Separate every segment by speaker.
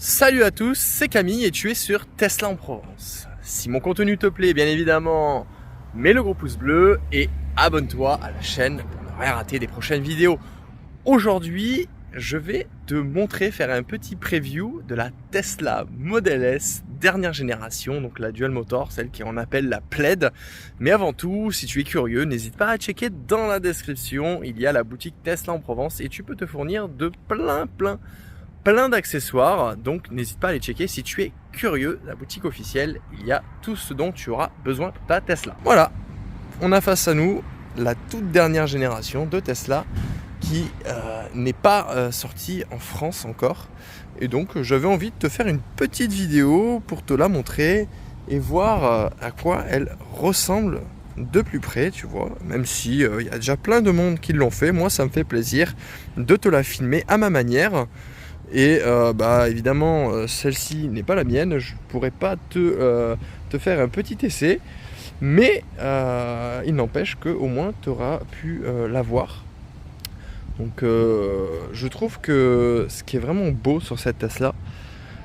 Speaker 1: Salut à tous, c'est Camille et tu es sur Tesla en Provence. Si mon contenu te plaît, bien évidemment, mets le gros pouce bleu et abonne-toi à la chaîne pour ne rien rater des prochaines vidéos. Aujourd'hui, je vais te montrer, faire un petit preview de la Tesla Model S dernière génération, donc la Dual Motor, celle qu'on appelle la Plaid. Mais avant tout, si tu es curieux, n'hésite pas à checker dans la description, il y a la boutique Tesla en Provence et tu peux te fournir de plein d'accessoires, donc n'hésite pas à les checker si tu es curieux. La boutique officielle, il y a tout ce dont tu auras besoin pour ta Tesla. Voilà, on a face à nous la toute dernière génération de Tesla qui n'est pas sortie en France encore. Et donc j'avais envie de te faire une petite vidéo pour te la montrer et voir à quoi elle ressemble de plus près, tu vois. Même si il y a déjà plein de monde qui l'ont fait, moi ça me fait plaisir de te la filmer à ma manière. Et évidemment celle-ci n'est pas la mienne, je pourrais pas te faire un petit essai, mais il n'empêche qu'au moins tu auras pu la voir. Donc je trouve que ce qui est vraiment beau sur cette Tesla,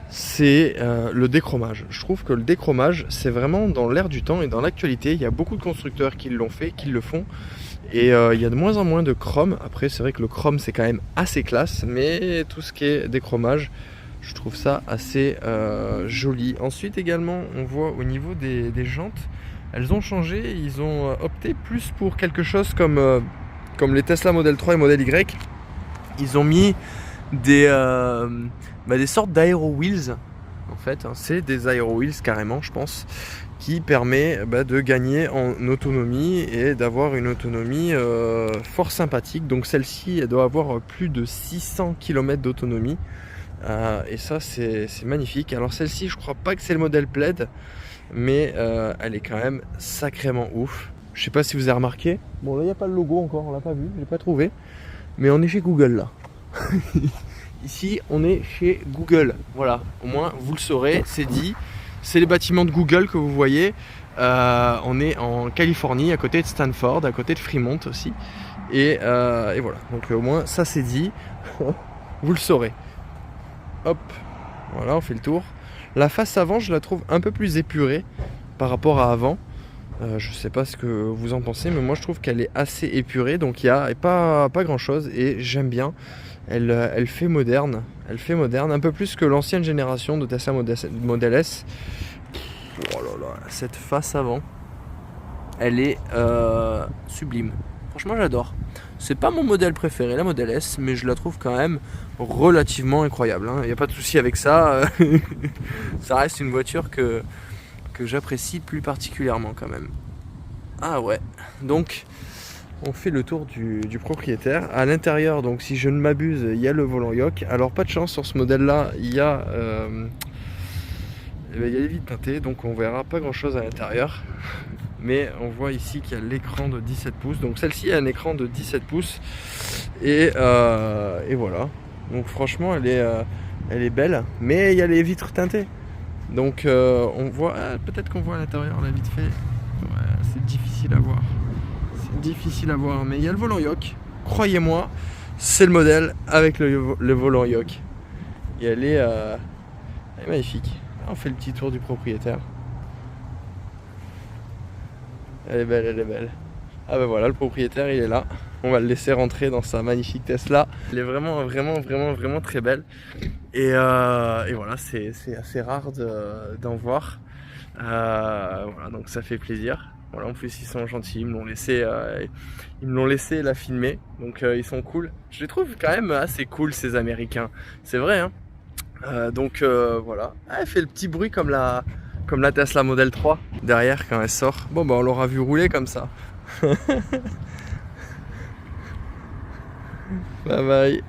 Speaker 1: c'est le déchromage. Je trouve que le déchromage, c'est vraiment dans l'air du temps et dans l'actualité. Il y a beaucoup de constructeurs qui l'ont fait, qui le font. Et il y a de moins en moins de chrome. Après, c'est vrai que le chrome, c'est quand même assez classe. Mais tout ce qui est déchromage, je trouve ça assez joli. Ensuite, également, on voit au niveau des jantes, elles ont changé. Ils ont opté plus pour quelque chose comme les Tesla Model 3 et Model Y. Ils ont mis des sortes d'aero wheels. En fait, hein, c'est des aero wheels carrément, je pense, qui permet de gagner en autonomie et d'avoir une autonomie fort sympathique. Donc celle-ci, elle doit avoir plus de 600 km d'autonomie. Et ça, c'est magnifique. Alors celle-ci, je crois pas que c'est le modèle Plaid, mais elle est quand même sacrément ouf. Je sais pas si vous avez remarqué. Bon, là, il n'y a pas le logo encore, on l'a pas vu, je l'ai pas trouvé. Mais on est chez Google, là. Ici, on est chez Google. Voilà, au moins, vous le saurez, c'est dit. C'est les bâtiments de Google que vous voyez. On est en Californie, à côté de Stanford, à côté de Fremont aussi. Et voilà, donc au moins, ça c'est dit. Vous le saurez. Hop, voilà, on fait le tour. La face avant, je la trouve un peu plus épurée par rapport à avant. Je sais pas ce que vous en pensez, mais moi je trouve qu'elle est assez épurée, donc il n'y a pas grand chose et j'aime bien. Elle fait moderne, un peu plus que l'ancienne génération de Tesla Model S. Oh là là, cette face avant, elle est sublime. Franchement, j'adore. C'est pas mon modèle préféré, la Model S, mais je la trouve quand même relativement incroyable. Il n'y a pas de souci avec ça. Ça reste une voiture que j'apprécie plus particulièrement quand même. Ah ouais, donc on fait le tour du propriétaire. À l'intérieur, donc si je ne m'abuse, il y a le volant yoke. Alors pas de chance sur ce modèle là, il y a les vitres teintées, donc on verra pas grand chose à l'intérieur. Mais on voit ici qu'il y a l'écran de 17 pouces. Donc celle-ci a un écran de 17 pouces. Et voilà. Donc franchement elle est belle. Mais il y a les vitres teintées. Donc on voit, peut-être qu'on voit à l'intérieur là vite fait. Ouais, c'est difficile à voir. C'est difficile à voir, mais il y a le volant yoke. Croyez-moi, c'est le modèle avec le volant yoke. Et elle est magnifique. On fait le petit tour du propriétaire. Elle est belle, elle est belle. Ah ben voilà, le propriétaire il est là. On va le laisser rentrer dans sa magnifique Tesla. Elle est vraiment très belle. Et voilà, c'est assez rare d'en voir. Voilà, donc ça fait plaisir. Voilà, en plus ils sont gentils, ils me l'ont laissé la filmer. Donc ils sont cool. Je les trouve quand même assez cool ces Américains. C'est vrai, hein. Donc voilà. Ah, elle fait le petit bruit comme la Tesla Model 3 derrière quand elle sort. Bon bah on l'aura vu rouler comme ça. Bye bye.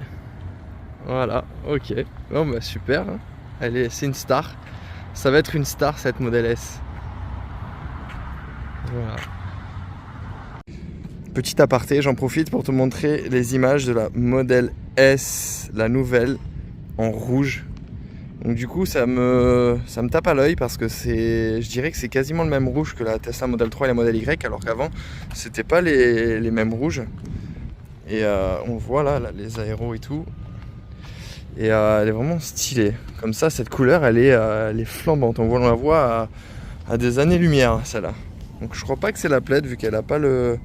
Speaker 1: Voilà, ok. Bon bah super. C'est une star. Ça va être une star cette Model S. Voilà. Petit aparté, j'en profite pour te montrer les images de la Model S, la nouvelle, en rouge. Donc du coup ça me tape à l'œil parce que je dirais que c'est quasiment le même rouge que la Tesla Model 3 et la Model Y, alors qu'avant c'était pas les mêmes rouges. Et on voit là les aéros et tout. Et elle est vraiment stylée. Comme ça, cette couleur, elle est flambante. On la voit à des années-lumière, celle-là. Donc je crois pas que c'est la plaide, vu qu'elle n'a pas le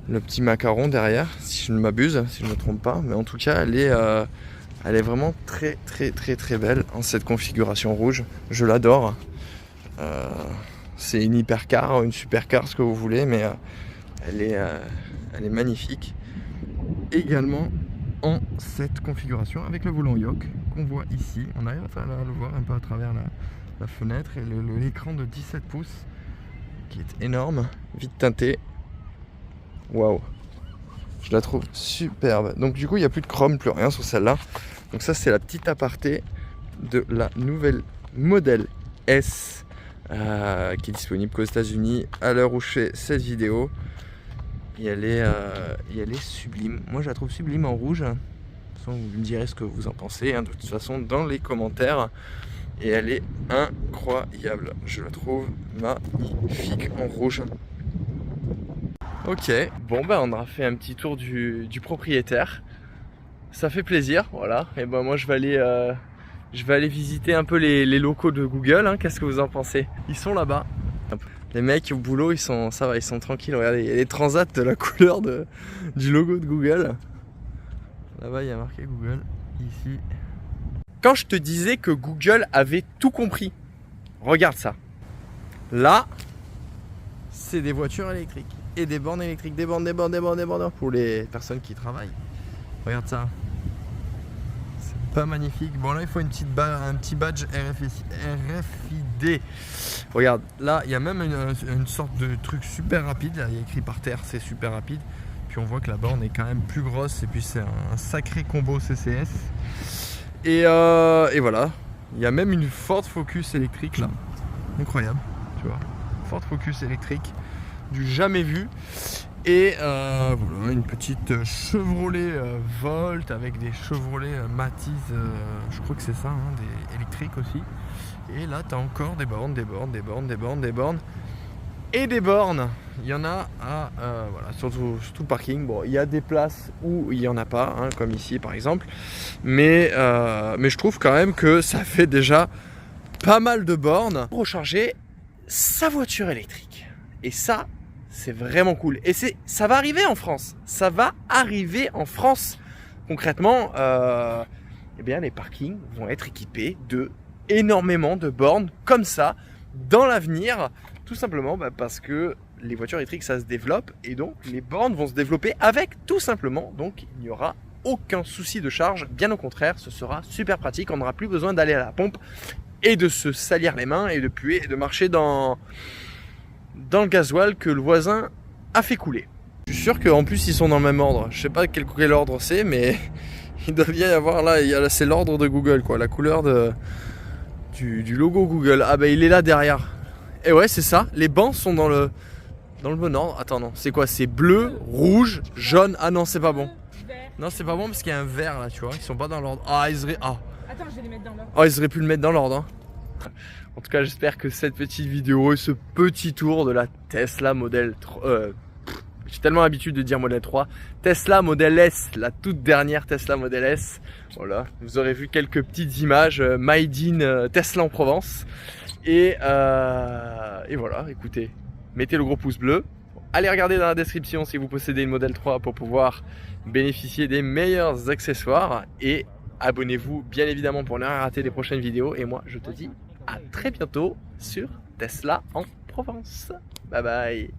Speaker 1: petit macaron derrière, si je ne m'abuse, si je ne me trompe pas. Mais en tout cas, elle est vraiment très belle en cette configuration rouge. Je l'adore. C'est une hypercar, une supercar, ce que vous voulez, mais elle est magnifique. Également en cette configuration avec le volant yoke qu'on voit ici. On arrive à le voir un peu à travers la fenêtre, et l'écran de 17 pouces qui est énorme, vite teinté. Waouh, je la trouve superbe. Donc du coup il n'y a plus de chrome, plus rien sur celle-là. Donc ça c'est la petite aparté de la nouvelle modèle S qui est disponible qu'aux États-Unis à l'heure où je fais cette vidéo. Et elle est sublime. Moi je la trouve sublime en rouge. De toute façon, vous me direz ce que vous en pensez, hein, de toute façon dans les commentaires. Et elle est incroyable. Je la trouve magnifique en rouge. Ok, bon bah on a fait un petit tour du propriétaire. Ça fait plaisir, voilà. Et ben moi je vais aller visiter un peu les locaux de Google, hein. Qu'est-ce que vous en pensez? Ils sont là-bas. Les mecs au boulot, ils sont tranquilles. Regardez, il y a les transats de la couleur du logo de Google. Là-bas, il y a marqué Google, ici. Quand je te disais que Google avait tout compris, regarde ça. Là, c'est des voitures électriques et des bornes électriques, des bornes pour les personnes qui travaillent. Regarde ça. C'est pas magnifique. Bon là, il faut un petit badge RFID. Regarde, là, il y a même une sorte de truc super rapide. Là, il y a écrit par terre, c'est super rapide. Puis on voit que la borne est quand même plus grosse. Et puis c'est un sacré combo CCS. Et voilà. Il y a même une Ford Focus électrique là. Incroyable, tu vois. Ford Focus électrique. Du jamais vu. Et voilà, une petite Chevrolet Volt avec des Chevrolet Matiz, je crois que c'est ça, hein, des électriques aussi. Et là, tu as encore des bornes. Et des bornes. Il y en a voilà, sur tout le parking. Bon, il y a des places où il n'y en a pas, hein, comme ici par exemple. Mais je trouve quand même que ça fait déjà pas mal de bornes pour recharger sa voiture électrique. Et ça, c'est vraiment cool. Et ça va arriver en France. Ça va arriver en France. Concrètement, eh bien, les parkings vont être équipés de énormément de bornes comme ça dans l'avenir. Tout simplement parce que les voitures électriques, ça se développe. Et donc, les bornes vont se développer avec, tout simplement. Donc, il n'y aura aucun souci de charge. Bien au contraire, ce sera super pratique. On n'aura plus besoin d'aller à la pompe et de se salir les mains et de puer et de marcher dans le gasoil que le voisin a fait couler. Je suis sûr qu'en plus ils sont dans le même ordre. Je sais pas quel ordre c'est, mais il doit bien y avoir là, c'est l'ordre de Google quoi, la couleur du logo Google. Ah bah il est là derrière. Et ouais c'est ça, les bancs sont dans le bon ordre. Attends non, c'est quoi? C'est bleu, rouge, jaune. Ah non c'est pas bon. Non c'est pas bon parce qu'il y a un vert là tu vois, ils sont pas dans l'ordre. Ah ils auraient... Attends je vais les mettre dans l'ordre. Oh ils auraient pu le mettre dans l'ordre hein. En tout cas, j'espère que cette petite vidéo et ce petit tour de la Tesla Model 3, j'ai tellement l'habitude de dire Model 3, Tesla Model S, la toute dernière Tesla Model S. Voilà, vous aurez vu quelques petites images made in Tesla en Provence. Et voilà, écoutez, mettez le gros pouce bleu. Allez regarder dans la description si vous possédez une Model 3 pour pouvoir bénéficier des meilleurs accessoires. Et abonnez-vous bien évidemment pour ne rien rater des prochaines vidéos. Et moi, je te dis à très bientôt sur Tesla en Provence. Bye bye.